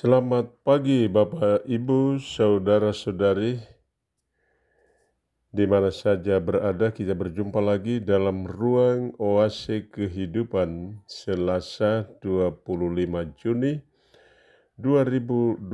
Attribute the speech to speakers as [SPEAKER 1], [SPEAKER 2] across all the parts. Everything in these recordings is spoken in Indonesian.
[SPEAKER 1] Selamat pagi Bapak, Ibu, Saudara-saudari, di mana saja berada kita berjumpa lagi dalam ruang oase kehidupan Selasa 25 Juni 2024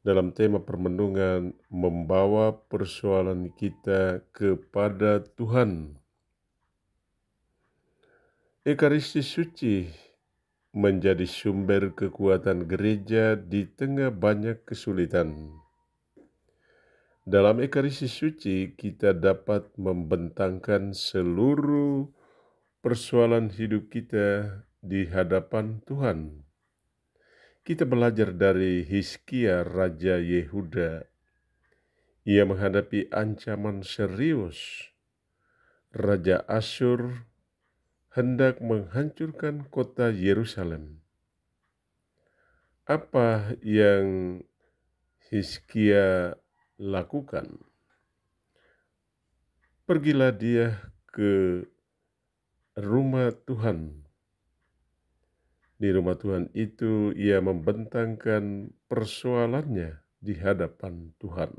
[SPEAKER 1] dalam tema permenungan membawa persoalan kita kepada Tuhan. Ekaristi Suci menjadi sumber kekuatan gereja di tengah banyak kesulitan. Dalam Ekaristi Suci, kita dapat membentangkan seluruh persoalan hidup kita di hadapan Tuhan. Kita belajar dari Hizkia, Raja Yehuda. Ia menghadapi ancaman serius. Raja Asyur hendak menghancurkan kota Yerusalem. Apa yang Hizkia lakukan? Pergilah dia ke rumah Tuhan. Di rumah Tuhan itu ia membentangkan persoalannya di hadapan Tuhan.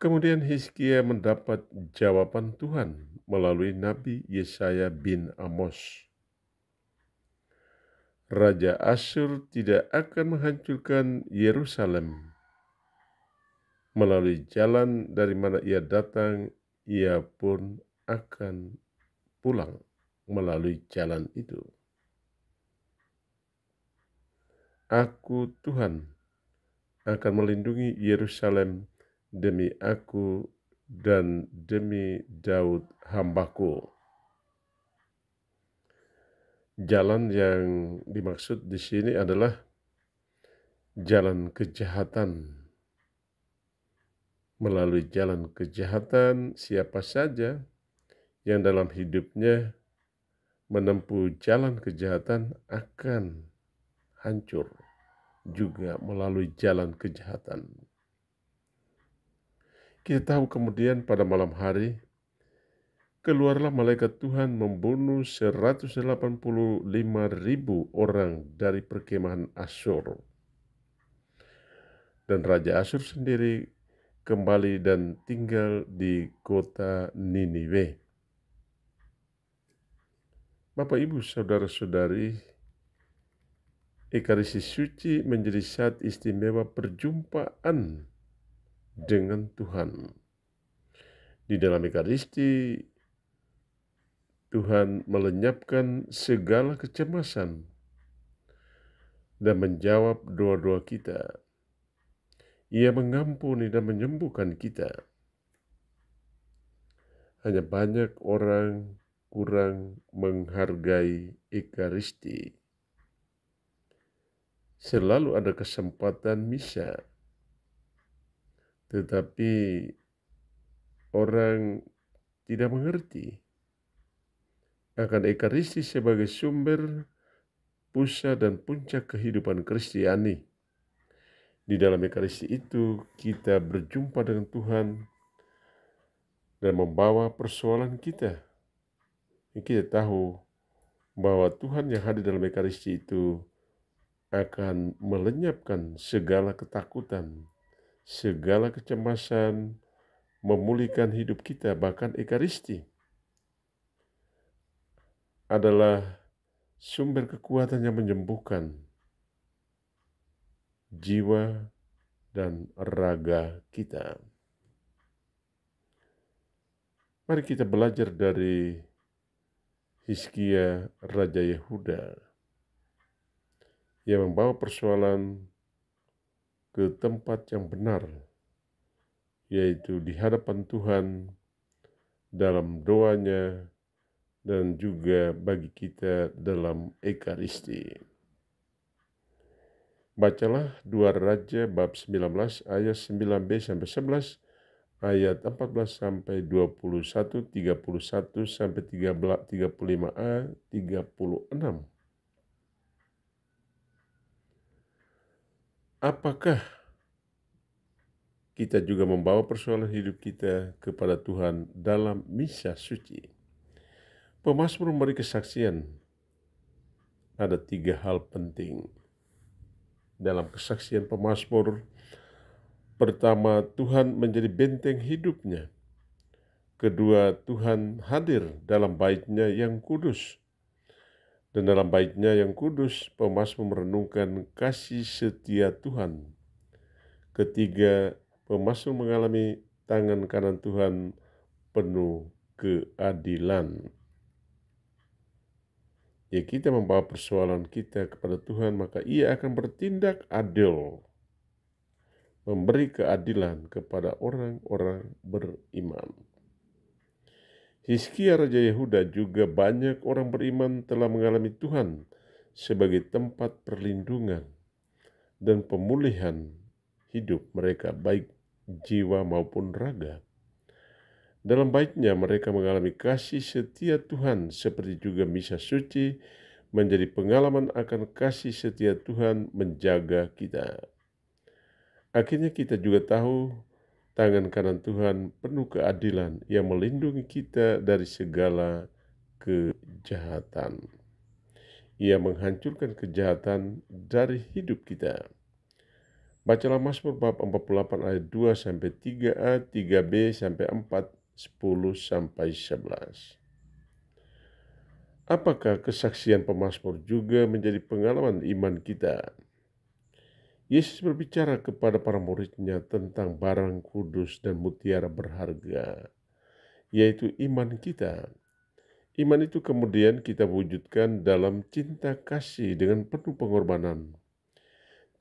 [SPEAKER 1] Kemudian Hizkia mendapat jawaban Tuhan melalui Nabi Yesaya bin Amos. Raja Asyur tidak akan menghancurkan Yerusalem. Melalui jalan dari mana ia datang, ia pun akan pulang melalui jalan itu. Aku Tuhan akan melindungi Yerusalem demi aku dan demi Daud hambaku. Jalan yang dimaksud di sini adalah jalan kejahatan. Melalui jalan kejahatan, siapa saja yang dalam hidupnya menempuh jalan kejahatan akan hancur juga melalui jalan kejahatan. Kita tahu kemudian pada malam hari, keluarlah malaikat Tuhan membunuh 185.000 orang dari perkemahan Asyur. Dan Raja Asyur sendiri kembali dan tinggal di kota Niniwe. Bapak, Ibu, Saudara-saudari, Ekaristi Suci menjadi saat istimewa perjumpaan dengan Tuhan. Di dalam Ekaristi, Tuhan melenyapkan segala kecemasan dan menjawab doa-doa kita. Ia mengampuni dan menyembuhkan kita. Hanya banyak orang kurang menghargai Ekaristi. Selalu ada kesempatan misa, tetapi orang tidak mengerti akan Ekaristi sebagai sumber, pusat dan puncak kehidupan Kristiani. Di dalam Ekaristi itu kita berjumpa dengan Tuhan dan membawa persoalan kita. Kita tahu bahwa Tuhan yang hadir dalam Ekaristi itu akan melenyapkan segala ketakutan, segala kecemasan, memulihkan hidup kita. Bahkan Ekaristi adalah sumber kekuatan yang menyembuhkan jiwa dan raga kita. Mari kita belajar dari Hizkia, Raja Yehuda, yang membawa persoalan ke tempat yang benar, yaitu di hadapan Tuhan dalam doanya dan juga bagi kita dalam Ekaristi. Bacalah 2 Raja bab 19 ayat 9b sampai 11, ayat 14 sampai 21, 31 sampai 35a, 36. Apakah kita juga membawa persoalan hidup kita kepada Tuhan dalam misa suci? Pemazmur memberi kesaksian ada 3 hal penting dalam kesaksian pemazmur. Pertama, Tuhan menjadi benteng hidupnya. Kedua, Tuhan hadir dalam bait-Nya yang kudus. Dan dalam bait-Nya yang kudus, pemazmur merenungkan kasih setia Tuhan. Ketiga, pemazmur mengalami tangan kanan Tuhan penuh keadilan. Ya, kita membawa persoalan kita kepada Tuhan, maka Ia akan bertindak adil, memberi keadilan kepada orang-orang beriman. Hizkia Raja Yehuda juga banyak orang beriman telah mengalami Tuhan sebagai tempat perlindungan dan pemulihan hidup mereka, baik jiwa maupun raga. Dalam bait-Nya mereka mengalami kasih setia Tuhan, seperti juga misa suci menjadi pengalaman akan kasih setia Tuhan menjaga kita. Akhirnya kita juga tahu tangan kanan Tuhan penuh keadilan yang melindungi kita dari segala kejahatan. Ia menghancurkan kejahatan dari hidup kita. Bacalah Mazmur bab 48 ayat 2-3a, 3b sampai 4, 10-11. Apakah kesaksian pemazmur juga menjadi pengalaman iman kita? Yesus berbicara kepada para murid-Nya tentang barang kudus dan mutiara berharga, yaitu iman kita. Iman itu kemudian kita wujudkan dalam cinta kasih dengan penuh pengorbanan.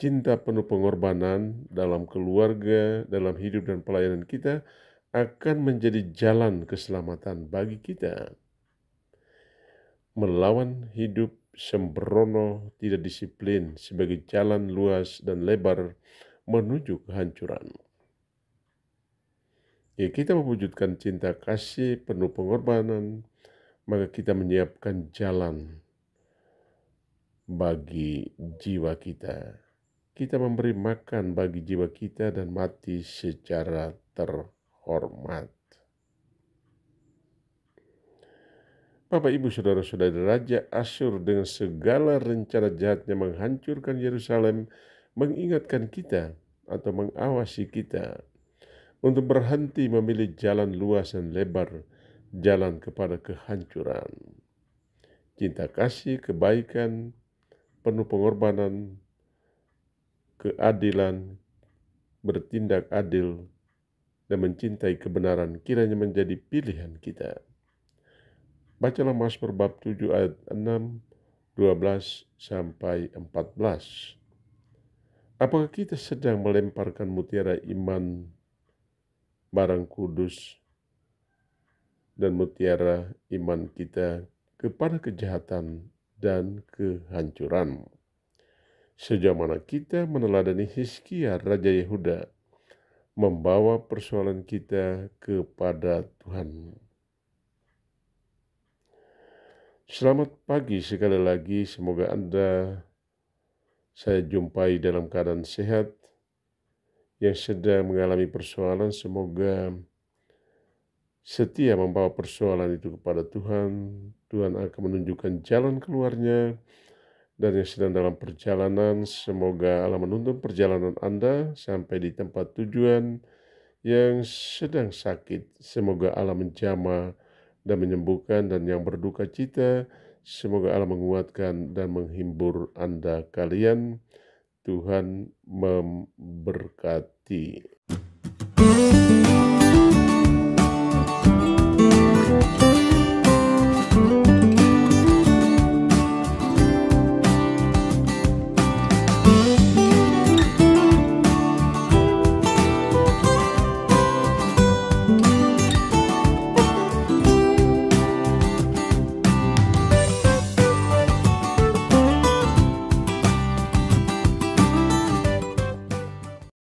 [SPEAKER 1] Cinta penuh pengorbanan dalam keluarga, dalam hidup dan pelayanan kita akan menjadi jalan keselamatan bagi kita. Melawan hidup sembrono tidak disiplin sebagai jalan luas dan lebar menuju kehancuran. Ya, kita mewujudkan cinta kasih penuh pengorbanan, maka kita menyiapkan jalan bagi jiwa kita. Kita memberi makan bagi jiwa kita dan mati secara terhormat. Bapak, Ibu, Saudara-saudara, Raja Asyur dengan segala rencana jahatnya menghancurkan Yerusalem mengingatkan kita atau mengawasi kita untuk berhenti memilih jalan luas dan lebar, jalan kepada kehancuran. Cinta kasih, kebaikan, penuh pengorbanan, keadilan, bertindak adil, dan mencintai kebenaran kiranya menjadi pilihan kita. Bacalah Mazmur bab 7 ayat 6, 12-14. Apakah kita sedang melemparkan mutiara iman, barang kudus, dan mutiara iman kita kepada kejahatan dan kehancuran? Sejauh mana kita meneladani Hizkia Raja Yehuda membawa persoalan kita kepada Tuhan. Selamat pagi sekali lagi, semoga saya jumpai dalam keadaan sehat. Yang sedang mengalami persoalan, semoga setia membawa persoalan itu kepada Tuhan. Tuhan akan menunjukkan jalan keluarnya. Dan yang sedang dalam perjalanan, semoga Allah menuntun perjalanan Anda sampai di tempat tujuan. Yang sedang sakit, semoga Allah menjamah dan menyembuhkan, dan yang berduka cita, semoga Allah menguatkan dan menghibur Anda kalian. Tuhan memberkati.